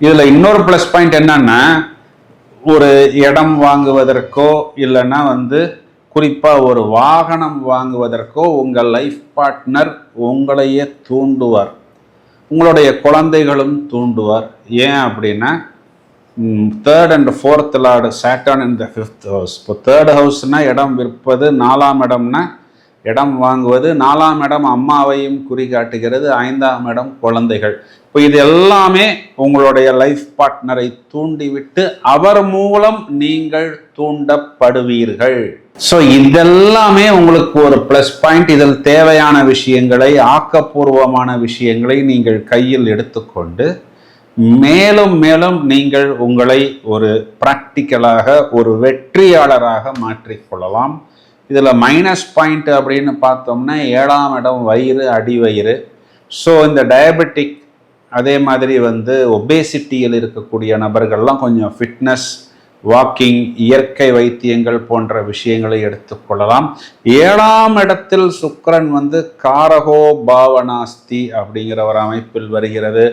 இதுல இன்னொரு plus point என்னன்னா, ஒரு இடம் வாங்குவதற்கோ இல்லைன்னா குறிப்பா ஒரு வாகனம் வாங்குவதற்கோ உங்கள் லைஃப் பார்ட்னர் உங்களையே தூண்டுவார், உங்களுடைய குழந்தைகளும் தூண்டுவார். ஏன் அப்படின்னா, third and fourth Lord Saturn in the fifth house. இப்போ தேர்ட் ஹவுஸ்னா இடம் விற்பது, 4ஆம் இடம்னா இடம் வாங்குவது, 4ஆம் இடம் அம்மாவையும் குறிகாட்டுகிறது, 5ஆம் இடம் குழந்தைகள். இப்போ இது எல்லாமே உங்களுடைய லைஃப் பார்ட்னரை தூண்டிவிட்டு அவர் மூலம் நீங்கள் தூண்டப்படுவீர்கள். ஸோ இதெல்லாமே உங்களுக்கு ஒரு ப்ளஸ் பாயிண்ட். இதில் தேவையான விஷயங்களை, ஆக்கப்பூர்வமான விஷயங்களை நீங்கள் கையில் எடுத்துக்கொண்டு மேலும் மேலும் நீங்கள் உங்களை ஒரு பிராக்டிக்கலாக ஒரு வெற்றியாளராக மாற்றிக்கொள்ளலாம். இதில் மைனஸ் பாயிண்ட் அப்படின்னு பார்த்தோம்னா 7ஆம் இடம் வயிறு, அடி வயிறு. ஸோ இந்த டயபெட்டிக், அதே மாதிரி ஒபேசிட்டியில் இருக்கக்கூடிய நபர்கள்லாம் கொஞ்சம் ஃபிட்னஸ், வாக்கிங், இயற்கை வைத்தியங்கள் போன்ற விஷயங்களை எடுத்துக்கொள்ளலாம். 7ஆம் இடத்தில் சுக்கிரன் காரகோ பாவனாஸ்தி அப்படிங்கிற ஒரு அமைப்பில் வருகிறது.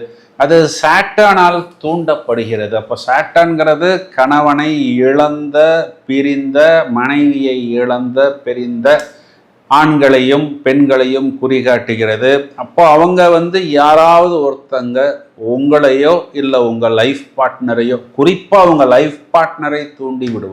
அது சாட்டர்னால் தூண்டப்படுகிறது. அப்போ சாட்டர்ன்கிறது கணவனை இழந்த, பிரிந்த, மனைவியை இழந்த, பிரிந்த ஆண்களையும் பெண்களையும் குறிகாட்டுகிறது. அப்போ அவங்க யாராவது ஒருத்தங்க உங்களையோ இல்லை உங்கள் லைஃப் பார்ட்னரையோ, குறிப்பாக உங்கள் லைஃப் பார்ட்னரை தூண்டி விடுவார்.